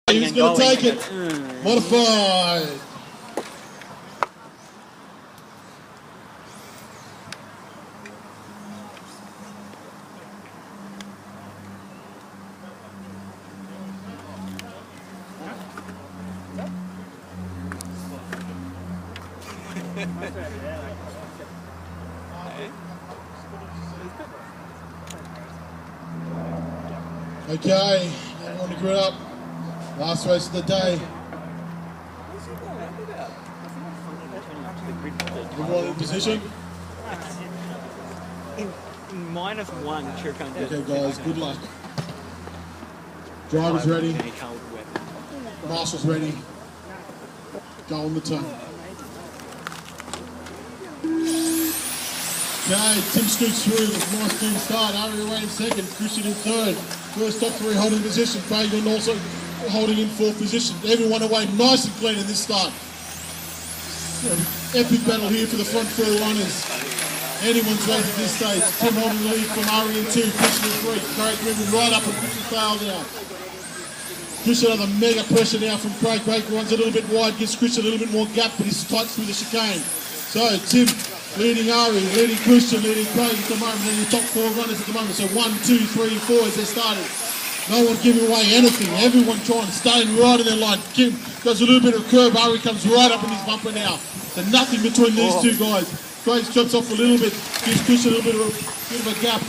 Who's going to take it? Modified. Okay, everyone to grid up. Last race of the day. Everyone in position? In -1, sure can't do it. Okay guys, good luck. Driver's ready. Marshal's ready. Go on the turn. Okay, Tim scoots through with a nice clean start. Ari away in second, Christian in third. First top three holding position. Craig also holding in fourth position. Everyone away nice and clean in this start. Epic battle here for the front four runners. Anyone's race at this stage. Tim holding the lead from Ari in two, Christian in three. Craig moving right up and Christian tail now. Christian under mega pressure now from Craig. Craig runs a little bit wide, gives Christian a little bit more gap, but he's tight through the chicane. So Tim leading Ari, leading Christian, leading Craig at the moment. They're the top four runners at the moment. So 1, 2, 3, and 4 as they started. No one giving away anything. Everyone trying, staying right in their line. Kim does a little bit of curve. Ari comes right up in his bumper now. So nothing between these two guys. Craig drops off a little bit, gives Christian a little bit of a gap.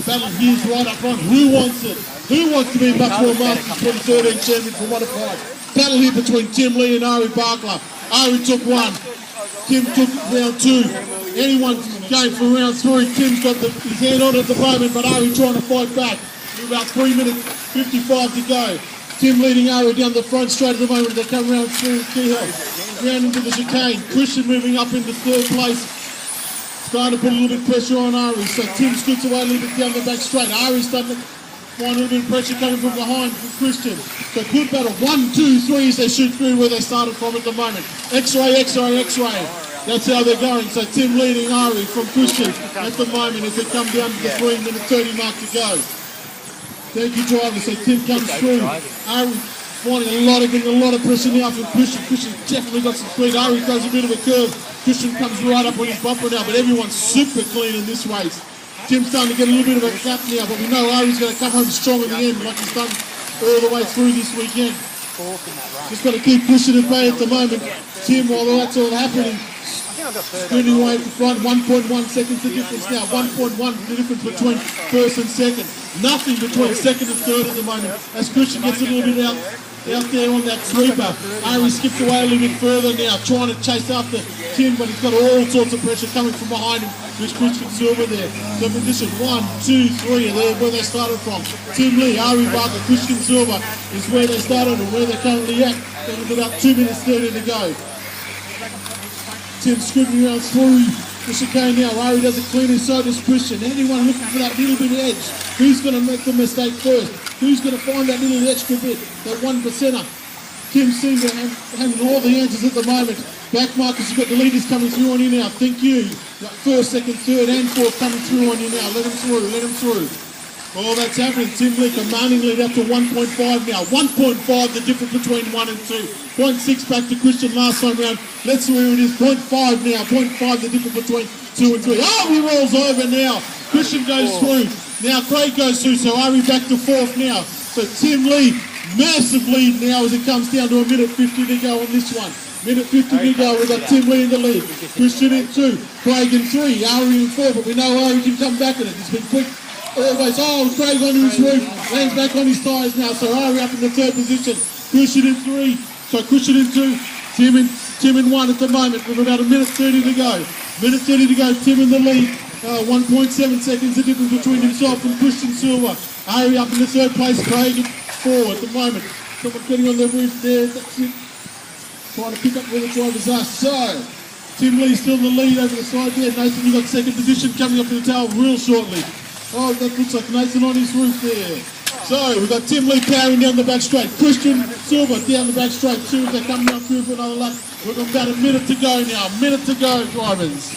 Battle here's right up front. Who wants it? Who wants to be Buckmore Masters 2013 champion for modified? Battle here between Tim Lee and Ari Barkla. Ari took one. Tim took round two. Anyone game for round three. Tim's got his hand on it at the moment, but Ari trying to fight back. About 3 minutes 55 to go. Tim leading Ari down the front straight at the moment. They come round through Key Hill. Round into the chicane. Christian moving up into third place. Starting to put a little bit of pressure on Ari. So Tim scoots away a little bit down the back straight. Ari's starting to find a little bit of pressure coming from behind from Christian. So good battle. 1, 2, 3 as they shoot through where they started from at the moment. X-ray, X-ray, X-ray. That's how they're going. So Tim leading Ari from Christian at the moment as they come down to the 3-minute 30 mark to go. Thank you, driver. So Tim comes through. Ari finding getting a lot of pressure now from Christian. Christian definitely got some speed. Ari throws a bit of a curve. Christian comes right up on his bumper now, but everyone's super clean in this race. Tim's starting to get a little bit of a gap now, but we know Ari's going to come home strong in the end, like he's done all the way through this weekend. Just got to keep pushing it bay at the moment. Tim, while that's all happening, sprinting away from front, 1.1 seconds the difference now. 1.1 the difference between first and second. Nothing between second and third at the moment. As Christian gets a little bit out there on that sweeper. Ari skips away a little bit further now, trying to chase after Tim, but he's got all sorts of pressure coming from behind him. There's Christian Silver there. So position 1, 2, 3, and they're where they started from. Tim Lee, Ari Barker, Christian Silver is where they started and where they're currently at. There's about 2 minutes 30 to go. Tim scooting around through the chicane now. Ari does it clean and so does Christian. Anyone looking for that little bit of edge? Who's going to make the mistake first? Who's going to find that little extra bit, that 1%er? Tim seems to have all the answers at the moment. Back markers, you've got the leaders coming through on you now. Thank you. Got first, second, third and fourth coming through on you now. Let them through, let them through. All that's happening. Tim Lee commanding lead up to 1.5 now. 1.5 the difference between 1 and 2. 0.6 back to Christian last time round. Let's see where it is. 0.5 now. 0.5 the difference between 2 and 3. Oh, he rolls over now. Christian goes through. Now Craig goes through, so Ari back to fourth now. So Tim Lee, massive lead now as it comes down to a minute 50 to go on this one. Minute 50 to go, we've got Tim Lee in the lead. Christian in 2, Craig in 3, Ari in 4, but we know Ari can come back at it. It's been quick. Always, Craig on his roof, lands back on his tyres now, so Ari up in the third position. Christian in 3, so Christian in 2, Tim in 1 at the moment with about a minute 30 to go. Minute 30 to go, Tim in the lead. 1.7 seconds the difference between himself and Christian Silver. Ari up in the third place, Craig in 4 at the moment. Someone getting on the roof there, that's it. Trying to pick up where the drivers are. So, Tim Lee still in the lead over the side there. Nathan, you got second position coming up to the tail real shortly. Oh, that looks like Nathan on his roof there. So, we've got Tim Lee powering down the back straight. Christian Silver down the back straight. Soon as they come down through for another lap. We've got about a minute to go now. Minute to go, drivers.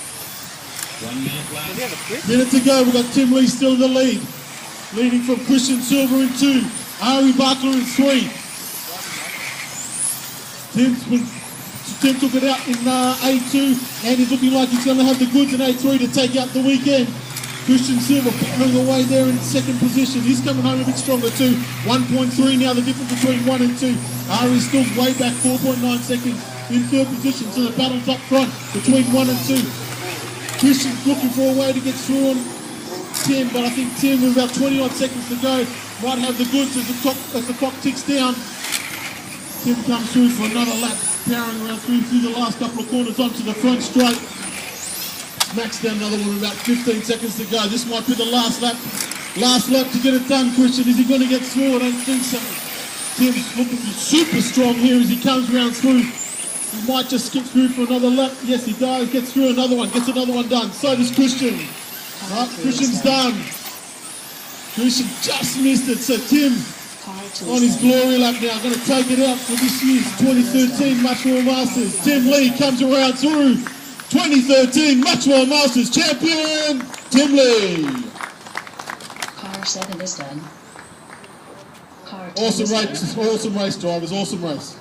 1 minute left. Minute to go. We've got Tim Lee still in the lead. Leading from Christian Silver in 2. Ari Barkla in 3. Tim took it out in A2, and he's looking like he's going to have the goods in A3 to take out the weekend. Christian Silva powering away there in second position. He's coming home a bit stronger too. 1.3 now, the difference between 1 and 2. Ari still way back, 4.9 seconds in third position. So the battle's up front between 1 and 2. Christian's looking for a way to get through on Tim, but I think Tim, with about 20 odd seconds to go, might have the goods as the clock ticks down. Tim comes through for another lap, powering around through the last couple of corners onto the front straight. Max down another one with about 15 seconds to go. This might be the last lap. Last lap to get it done, Christian. Is he going to get through? I don't think so. Tim's looking super strong here as he comes round through. He might just skip through for another lap. Yes, he does. Gets through another one. Gets another one done. So does Christian. Christian's done. Christian just missed it. So Tim on his glory lap now, going to take it out for this year's 2013 Muchmore Masters. Tim Lee comes around through. 2013 Muchmore Masters champion, Tim Lee. Car 7 is done. Car 10 Awesome is done. race, awesome race drivers, awesome race.